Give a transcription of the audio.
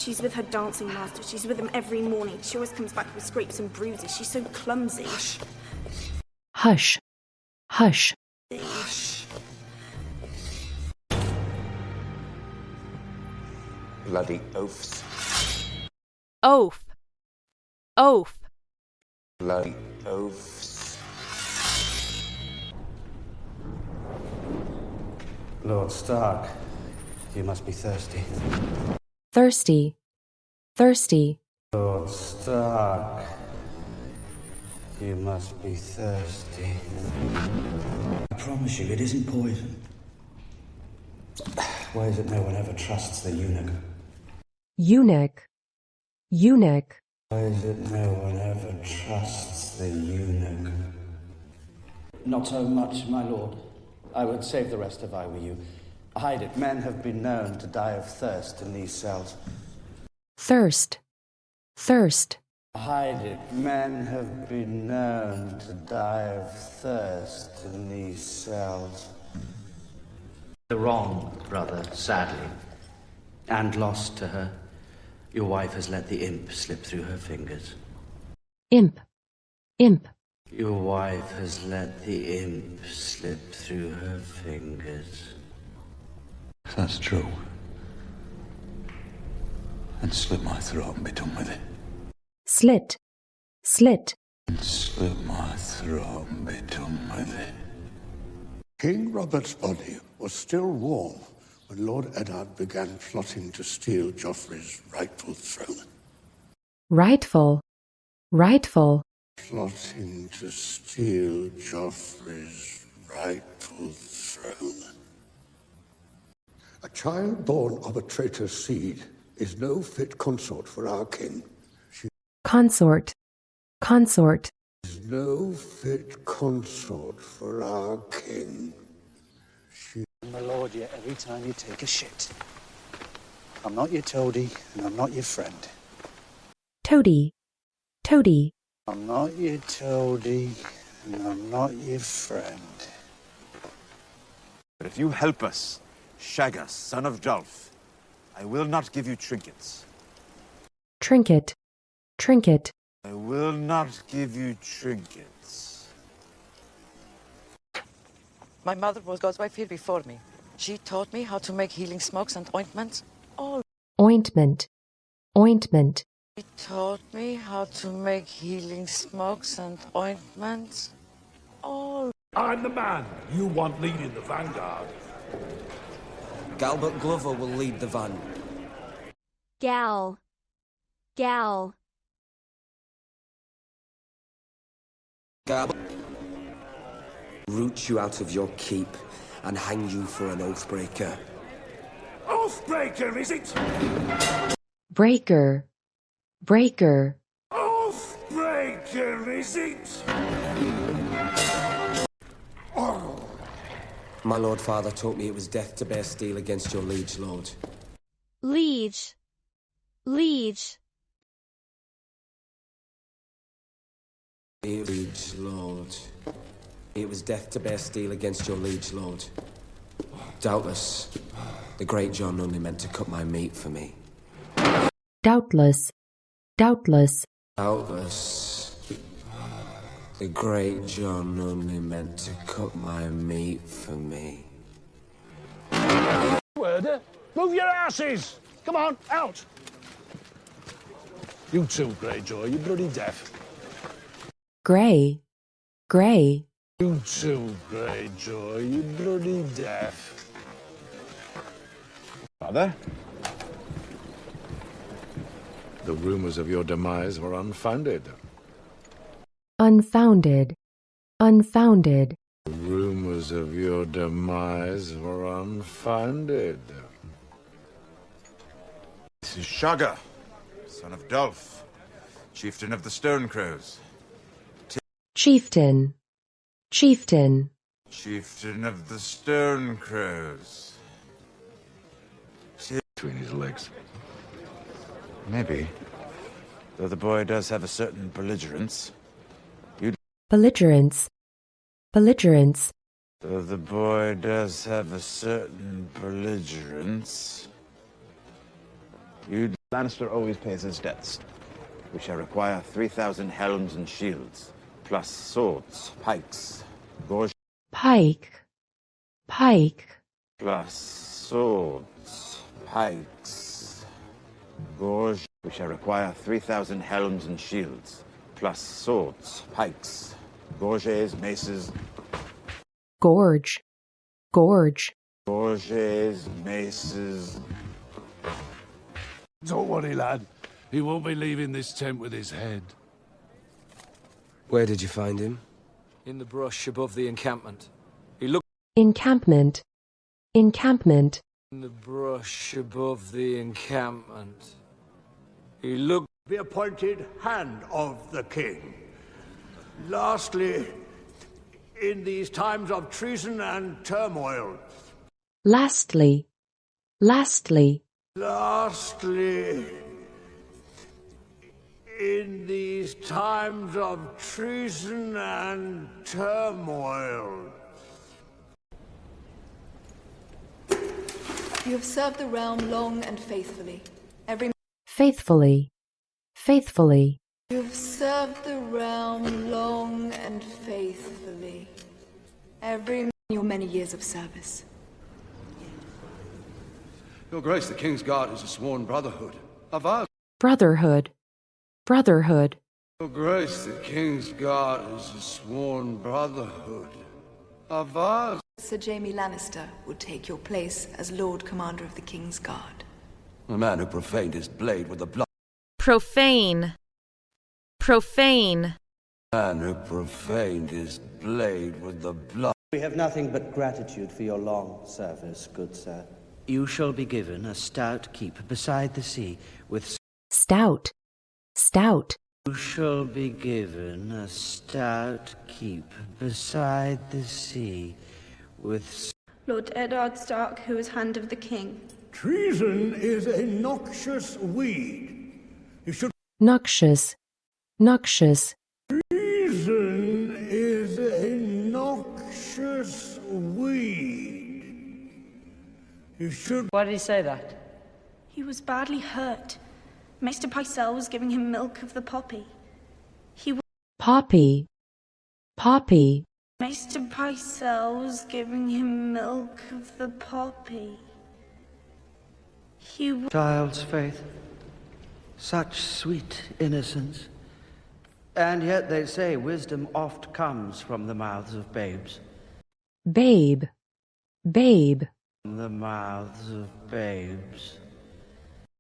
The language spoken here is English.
She's with her dancing master. She's with him every morning. She always comes back with scrapes and bruises. She's so clumsy. Hush. Hush. Hush. Bloody oafs. Oaf. Oaf. Bloody oafs. Lord Stark, you must be thirsty. Thirsty. Thirsty. Lord Stark, you must be thirsty. I promise you, it isn't poison. Why is it no one ever trusts the eunuch? Eunuch. Eunuch. Why is it no one ever trusts the eunuch? Not so much, my lord. I would save the rest if I were you. Hide it. Men have been known to die of thirst in these cells. Thirst. Thirst. Hide it. Men have been known to die of thirst in these cells. The wrong, brother, sadly. And lost to her. Your wife has let the imp slip through her fingers. Imp. Imp. Your wife has let the imp slip through her fingers. That's true. And slit my throat and be done with it. Slit. Slit. And slit my throat and be done with it. King Robert's body was still warm when Lord Eddard began plotting to steal Joffrey's rightful throne. Rightful. Rightful. Plotting to steal Joffrey's rightful throne. A child born of a traitor's seed is no fit consort for our king. She Consort. Consort. is no fit consort for our king. My lord, yet every time you take a shit. I'm not your toady, and I'm not your friend. Toady. Toady. I'm not your toady, and I'm not your friend. But if you help us, Shaggas, son of Dulf, I will not give you trinkets. Trinket. Trinket. I will not give you trinkets. My mother was God's wife here before me. She taught me how to make healing smokes and ointments. Ointment. Ointment. She taught me how to make healing smokes and ointments. I'm the man you want leading the vanguard. Galbert Glover will lead the van. Gal. Gal. Galbert. Root you out of your keep and hang you for an oathbreaker. Oathbreaker, is it? Breaker. Breaker. Oathbreaker, is it? My lord father taught me it was death to bear steel against your liege lord. Liege. Liege. Liege lord. It was death to bear steel against your liege lord. Doubtless, the great John only meant to cut my meat for me. Doubtless. Doubtless. Doubtless, the great John only meant to cut my meat for me. Word, move your asses! Come on, out! You too, Greyjoy, you bloody deaf. Grey. Grey. You too, Greyjoy, you bloody deaf. Father? The rumors of your demise were unfounded. Unfounded. Unfounded. The rumors of your demise were unfounded. This is Shagga, son of Dulf, chieftain of the Stonecrows. Chieftain. Chieftain. Chieftain of the Stonecrows. Between his legs. Maybe. Though the boy does have a certain belligerence. Belligerence. Belligerence. Though the boy does have a certain belligerence. You'd Lannister always pays his debts. We shall require 3,000 helms and shields, plus swords, pikes, gorge, Pike, pike, plus swords, pikes, gorge. We shall require 3,000 helms and shields, plus swords, pikes, gorges, maces, gorge, gorge, gorges, maces. Don't worry, lad. He won't be leaving this tent with his head. Where did you find him? In the brush above the encampment. He looked encampment, encampment, in the brush above the encampment. He looked. The appointed hand of the king. Lastly, in these times of treason and turmoil. lastly, lastly, Lastly, in these times of treason and turmoil. You have served the realm long and faithfully. faithfully, faithfully, You have served the realm long and faithfully. Your many years of service. Your Grace, the King's Guard is a sworn brotherhood. Of ours. brotherhood, brotherhood, Your Grace, the King's Guard is a sworn brotherhood. Of ours. Sir Jaime Lannister would take your place as Lord Commander of the King's Guard. The man who profaned his blade with the blood. Profane. Profane. Man who profaned his blade with the blood. We have nothing but gratitude for your long service, good sir. You shall be given a stout keep beside the sea with... stout, stout, You shall be given a stout keep beside the sea with... Lord Eddard Stark, who is Hand of the King. Treason is a noxious weed. You should. noxious, noxious, Treason is a noxious weed. You should. Why did he say that? He was badly hurt. Maester Pycelle was giving him milk of the poppy. poppy, poppy, Maester Pycelle was giving him milk of the poppy. Child's faith. Such sweet innocence. And yet they say wisdom oft comes from the mouths of babes. babe, babe, From the mouths of babes.